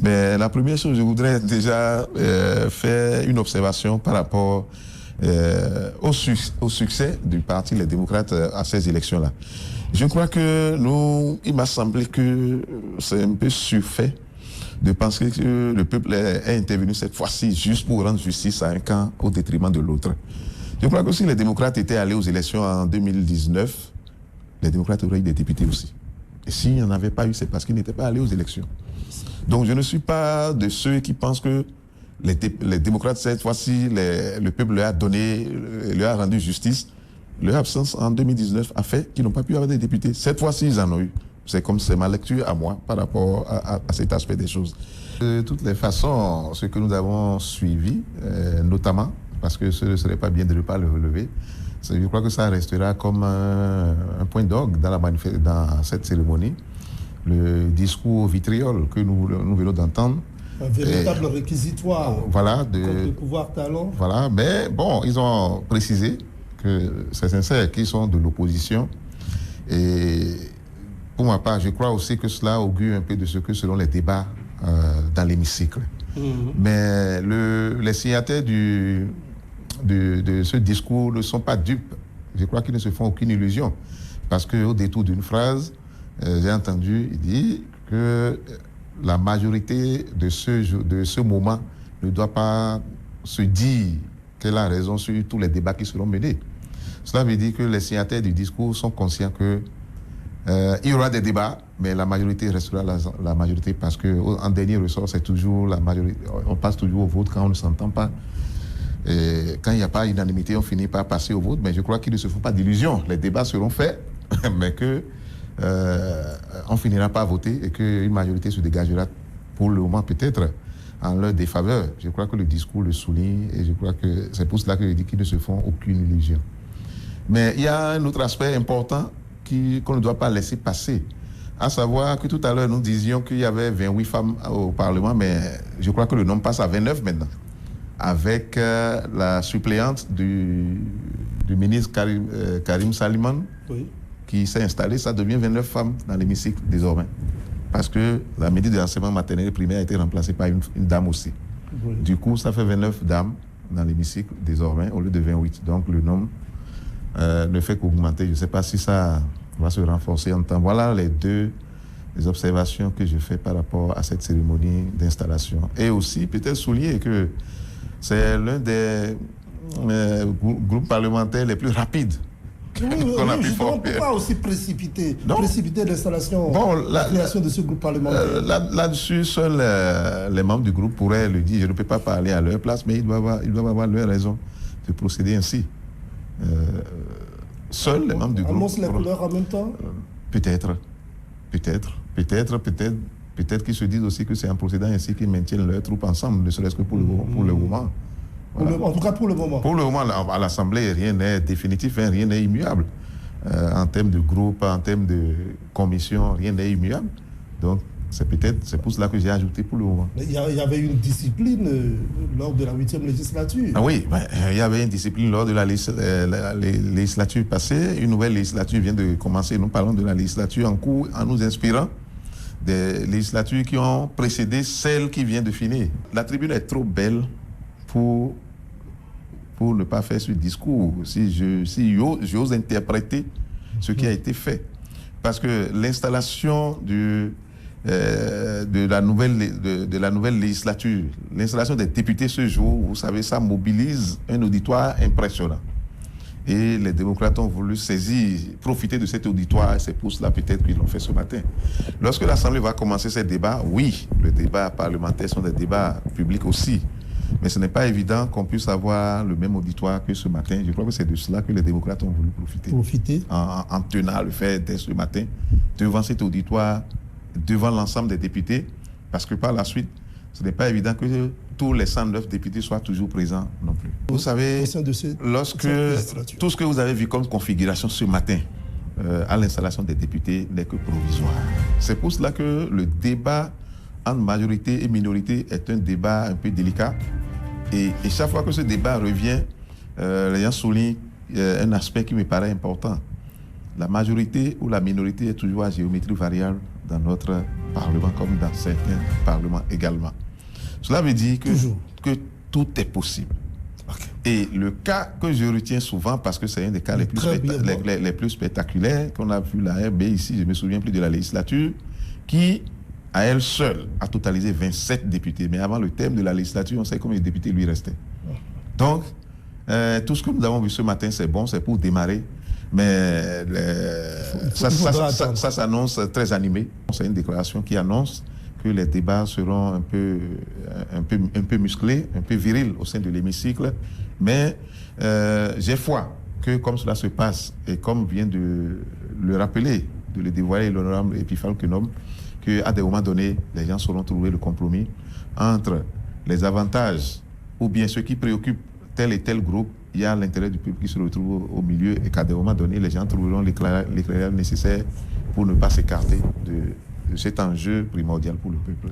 Mais la première chose, je voudrais déjà faire une observation par rapport au succès du Parti Les Démocrates à ces élections-là. Je crois que il m'a semblé que c'est un peu surfait de penser que le peuple est intervenu cette fois-ci juste pour rendre justice à un camp au détriment de l'autre. Je crois que si les démocrates étaient allés aux élections en 2019, les démocrates auraient eu des députés aussi. Et s'il n'y en avait pas eu, c'est parce qu'ils n'étaient pas allés aux élections. Donc je ne suis pas de ceux qui pensent que les démocrates, cette fois-ci, le peuple leur a donné, leur a rendu justice. Leur absence en 2019 a fait qu'ils n'ont pas pu avoir des députés. Cette fois-ci, ils en ont eu. C'est ma lecture à moi par rapport à cet aspect des choses. De toutes les façons, ce que nous avons suivi, notamment, parce que ce ne serait pas bien de ne pas le relever, je crois que ça restera comme un point d'orgue dans cette cérémonie. Le discours vitriol que nous venons d'entendre. Un véritable réquisitoire voilà, contre le pouvoir talent. Voilà, mais bon, ils ont précisé que c'est sincère qu'ils sont de l'opposition. Et pour ma part, je crois aussi que cela augure un peu de ce que seront les débats dans l'hémicycle. Mais les signataires de ce discours ne sont pas dupes. Je crois qu'ils ne se font aucune illusion. Parce qu'au détour d'une phrase, j'ai entendu dire que la majorité de ce moment ne doit pas se dire qu'elle a raison sur tous les débats qui seront menés. Cela veut dire que les signataires du discours sont conscients que il y aura des débats, mais la majorité restera la majorité parce qu'en dernier ressort, c'est toujours la majorité. On passe toujours au vote quand on ne s'entend pas. Et quand il n'y a pas unanimité, on finit par passer au vote. Mais je crois qu'il ne se faut pas d'illusions. Les débats seront faits, mais que on finira par voter et qu'une majorité se dégagera pour le moment peut-être en leur défaveur. Je crois que le discours le souligne et je crois que c'est pour cela que je dis qu'ils ne se font aucune illusion. Mais il y a un autre aspect important qu'on ne doit pas laisser passer, à savoir que tout à l'heure nous disions qu'il y avait 28 femmes au Parlement, mais je crois que le nombre passe à 29 maintenant, avec la suppléante du ministre Karim Saliman. Oui. Qui s'est installée, ça devient 29 femmes dans l'hémicycle désormais. Parce que la ministre de l'enseignement maternel et primaire a été remplacée par une dame aussi. Oui. Du coup, ça fait 29 dames dans l'hémicycle désormais au lieu de 28. Donc le nombre ne fait qu'augmenter. Je ne sais pas si ça va se renforcer en temps. Voilà les observations que je fais par rapport à cette cérémonie d'installation. Et aussi, peut-être souligner que c'est l'un des groupes parlementaires les plus rapides. Pourquoi aussi précipiter l'installation, la création de ce groupe parlementaire? Là-dessus, seuls les membres du groupe pourraient le dire. Je ne peux pas parler à leur place, mais ils doivent avoir leur raison de procéder ainsi. Seuls les membres du groupe. Annonce les couleurs en même temps? Peut-être qu'ils se disent aussi que c'est en procédant ainsi qu'ils maintiennent leurs troupes ensemble, ne serait-ce que pour le moment. Voilà. En tout cas, pour le moment. Pour le moment, à l'Assemblée, rien n'est définitif, rien n'est immuable. En termes de groupe, en termes de commission, rien n'est immuable. Donc, c'est pour cela que j'ai ajouté pour le moment. Mais il y avait une discipline lors de la 8e législature. Ah oui, il y avait une discipline lors de la législature passée. Une nouvelle législature vient de commencer. Nous parlons de la législature en cours en nous inspirant des législatures qui ont précédé celle qui vient de finir. La tribune est trop belle pour ne pas faire ce discours, si j'ose interpréter ce qui a été fait. Parce que l'installation de la nouvelle législature, l'installation des députés ce jour, vous savez, ça mobilise un auditoire impressionnant. Et les démocrates ont voulu profiter de cet auditoire, et c'est pour cela peut-être qu'ils l'ont fait ce matin. Lorsque l'Assemblée va commencer ces débats, oui, les débats parlementaires sont des débats publics aussi. Mais ce n'est pas évident qu'on puisse avoir le même auditoire que ce matin. Je crois que c'est de cela que les démocrates ont voulu profiter. En tenant le fait dès ce matin, devant cet auditoire, devant l'ensemble des députés, parce que par la suite, ce n'est pas évident que tous les 109 députés soient toujours présents non plus. Vous savez, lorsque tout ce que vous avez vu comme configuration ce matin, à l'installation des députés n'est que provisoire. C'est pour cela que le débat entre majorité et minorité est un débat un peu délicat. Et chaque fois que ce débat revient, les gens soulignent un aspect qui me paraît important. La majorité ou la minorité est toujours à géométrie variable dans notre Parlement comme dans certains parlements également. Cela veut dire que tout est possible. Okay. Et le cas que je retiens souvent, parce que c'est un des cas les plus spectaculaires qu'on a vu la RB ici, je ne me souviens plus de la législature, qui, à elle seule, a totalisé 27 députés. Mais avant le terme de la législature, on sait combien de députés lui restaient. Donc, tout ce que nous avons vu ce matin, c'est bon, c'est pour démarrer. Mais ça s'annonce très animé. C'est une déclaration qui annonce que les débats seront un peu musclés, un peu virils au sein de l'hémicycle. Mais j'ai foi que comme cela se passe, et comme vient de le rappeler, de le dévoiler l'honorable Epiphane Quenom, qu'à des moments donnés, les gens sauront trouver le compromis entre les avantages ou bien ce qui préoccupe tel et tel groupe. Il y a l'intérêt du peuple qui se retrouve au milieu et qu'à des moments donnés, les gens trouveront l'éclairage nécessaire pour ne pas s'écarter de cet enjeu primordial pour le peuple.